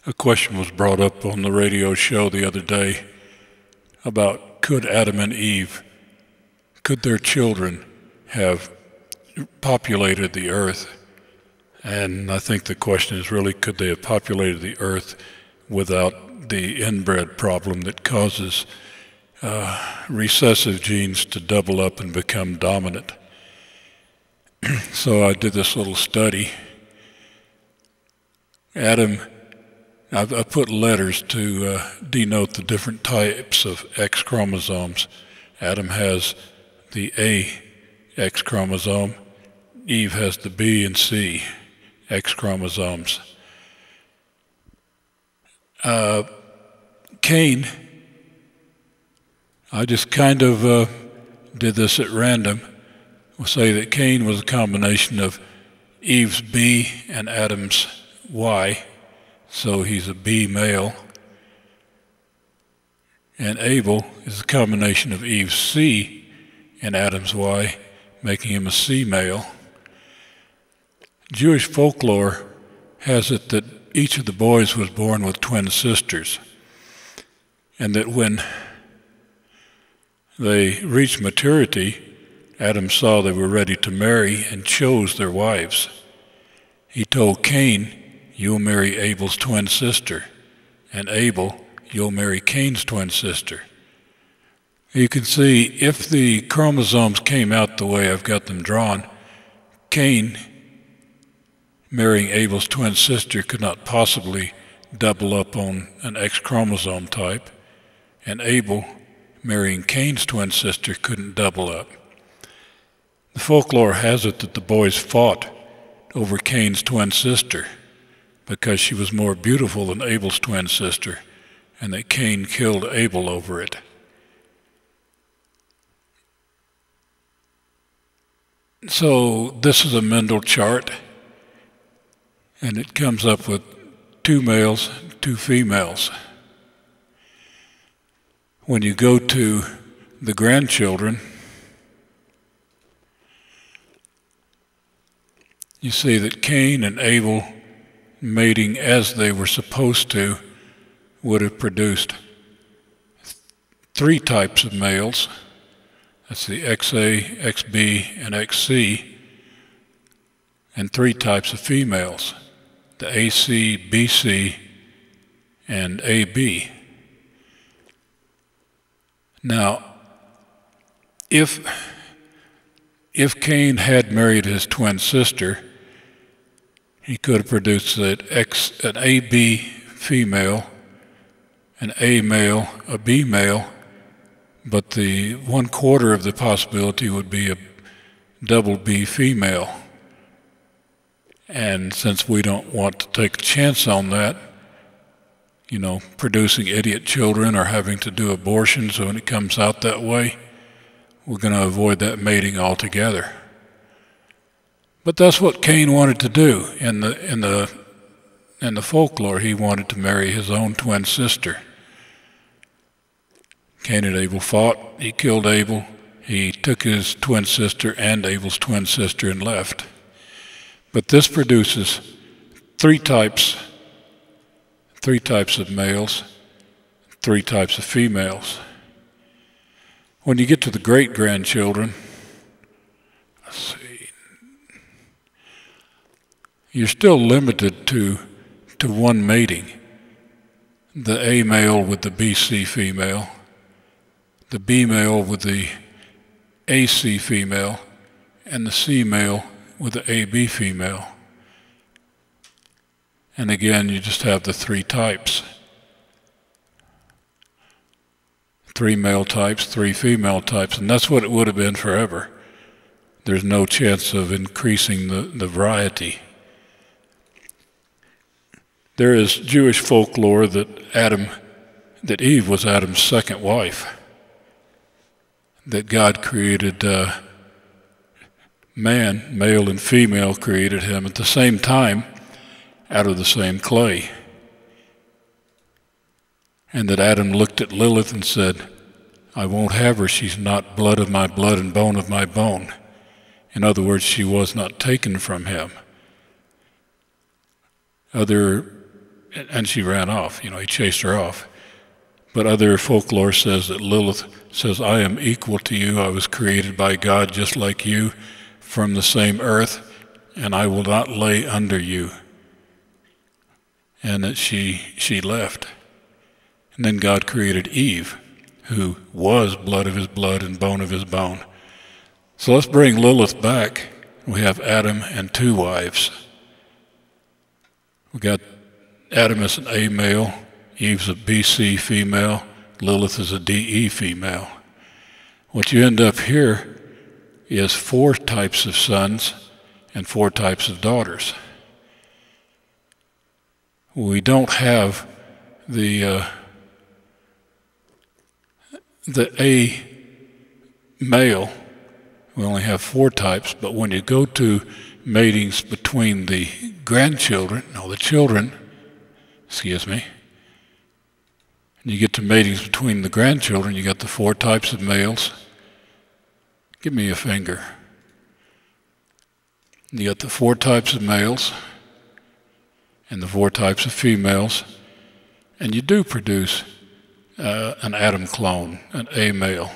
A question was brought up on the radio show the other day about could Adam and Eve, could their children have populated the earth? And I think the question is really, could they have populated the earth without the inbred problem that causes recessive genes to double up and become dominant? So I did this little study. Adam, I put letters to denote the different types of X chromosomes. Adam has the A X chromosome. Eve has the B and C X chromosomes. Cain, I just kind of did this at random. We'll say that Cain was a combination of Eve's B and Adam's Y, so he's a B male. And Abel is a combination of Eve's C and Adam's Y, making him a C male. Jewish folklore has it that each of the boys was born with twin sisters, and that when they reached maturity, Adam saw they were ready to marry and chose their wives. He told Cain, "You'll marry Abel's twin sister," and Abel, "You'll marry Cain's twin sister." You can see if the chromosomes came out the way I've got them drawn, Cain marrying Abel's twin sister could not possibly double up on an X chromosome type, and Abel marrying Cain's twin sister couldn't double up. The folklore has it that the boys fought over Cain's twin sister because she was more beautiful than Abel's twin sister, and that Cain killed Abel over it. So this is a Mendel chart, and it comes up with 2 males, 2 females. When you go to the grandchildren, you see that Cain and Abel mating as they were supposed to would have produced 3 types of males. That's the XA, XB, and XC, and 3 types of females, the AC, BC, and AB. Now, if Cain had married his twin sister, he could have produced an AB female, an A male, a B male, but the 1/4 of the possibility would be a double B female. And since we don't want to take a chance on that, producing idiot children or having to do abortions when it comes out that way, we're going to avoid that mating altogether. But that's what Cain wanted to do. In the folklore, he wanted to marry his own twin sister. Cain and Abel fought. He killed Abel. He took his twin sister and Abel's twin sister and left. But this produces 3 types of males, 3 types of females. When you get to the great-grandchildren, let's see, you're still limited to 1 mating. The A male with the BC female, the B male with the AC female, and the C male with the AB female. And again, you just have the 3 types. 3 male types, 3 female types, and that's what it would have been forever. There's no chance of increasing the variety. There is Jewish folklore that Eve was Adam's second wife, that God created man, male and female, created him at the same time out of the same clay. And that Adam looked at Lilith and said, "I won't have her, she's not blood of my blood and bone of my bone." In other words, she was not taken from him. Other and she ran off. He chased her off. But other folklore says that Lilith says, I am equal to you. I was created by God just like you from the same earth, and I will not lay under you. And that she left. And then God created Eve, who was blood of his blood and bone of his bone. So let's bring Lilith back. We have Adam and 2 wives. We got Adam as an A male, Eve's a BC female, Lilith is a DE female. What you end up here is 4 types of sons and 4 types of daughters. We don't have the A male. We only have 4 types, but when you go to matings between the children, and you get to matings between the grandchildren, you got the 4 types of males. Give me a finger. You got the 4 types of males and the 4 types of females, and you do produce an Adam clone, an A male,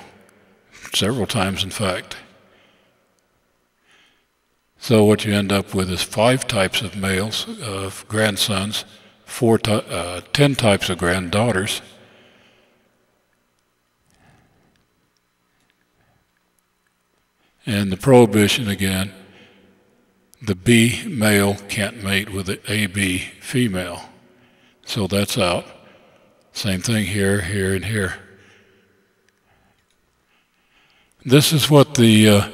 several times in fact. So what you end up with is 5 types of males, of grandsons, 10 types of granddaughters, and the prohibition again, the B male can't mate with the AB female. So that's out. Same thing here, here, and here. This is what the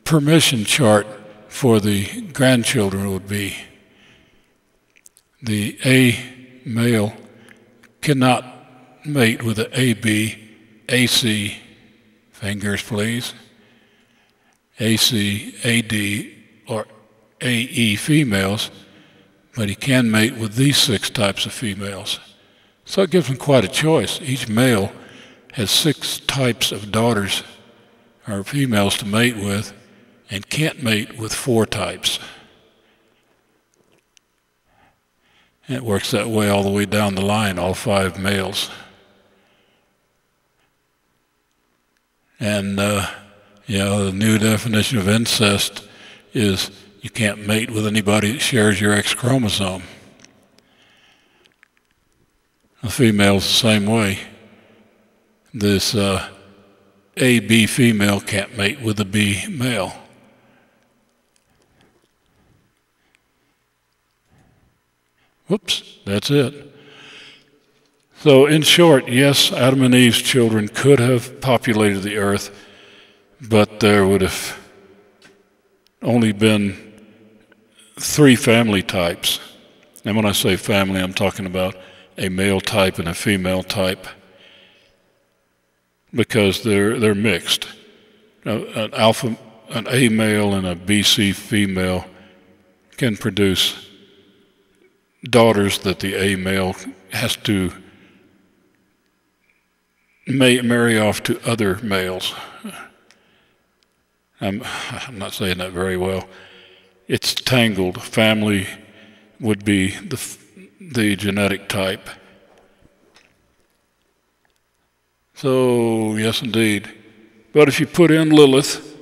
permission chart for the grandchildren would be. The A male cannot mate with the AB, AC, fingers please, AC, AD, or AE females, but he can mate with these 6 types of females. So it gives him quite a choice. Each male has 6 types of daughters or females to mate with and can't mate with 4 types. And it works that way all the way down the line, all 5 males. And the new definition of incest is you can't mate with anybody that shares your X chromosome. The female's the same way. This AB female can't mate with a B male. Whoops, that's it. So in short, yes, Adam and Eve's children could have populated the earth, but there would have only been 3 family types. And when I say family, I'm talking about a male type and a female type, because they're mixed. An A male and a BC female can produce daughters that the A male has to marry off to other males. I'm not saying that very well. It's tangled. Family would be the genetic type. So, yes indeed. But if you put in Lilith,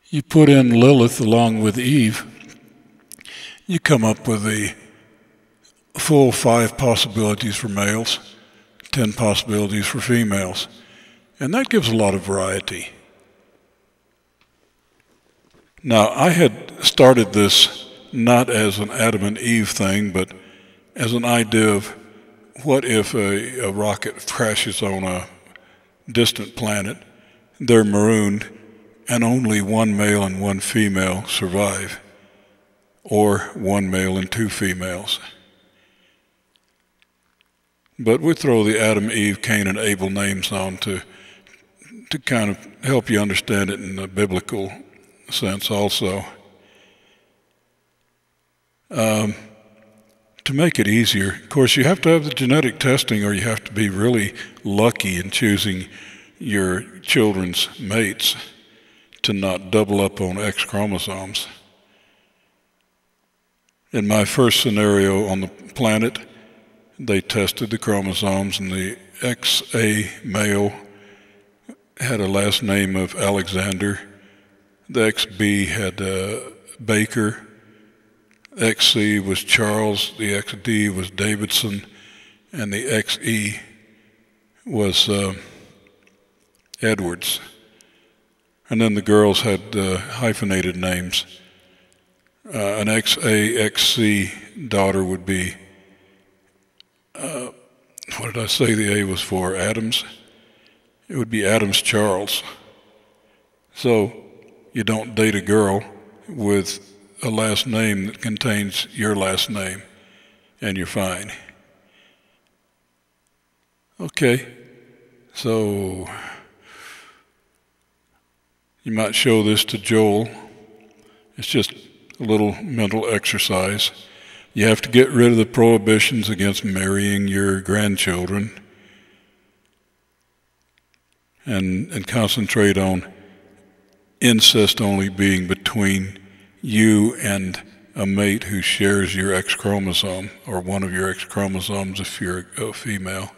you put in Lilith along with Eve, you come up with the full 5 possibilities for males, 10 possibilities for females. And that gives a lot of variety. Now, I had started this not as an Adam and Eve thing, but as an idea of what if a rocket crashes on a distant planet, they're marooned, and only 1 male and 1 female survive, or 1 male and 2 females. But we throw the Adam, Eve, Cain, and Abel names on to kind of help you understand it in the biblical sense also. To make it easier, of course, you have to have the genetic testing, or you have to be really lucky in choosing your children's mates to not double up on X chromosomes. In my first scenario on the planet, they tested the chromosomes, and the XA male had a last name of Alexander, the XB had Baker, XC was Charles, the XD was Davidson, and the XE was Edwards. And then the girls had hyphenated names. An XA-XC daughter would be, what did I say the A was for? Adams? It would be Adams Charles. So you don't date a girl with a last name that contains your last name, and you're fine. Okay, so you might show this to Joel. It's just a little mental exercise. You have to get rid of the prohibitions against marrying your grandchildren and concentrate on incest only being between you and a mate who shares your X chromosome, or one of your X chromosomes if you're a female.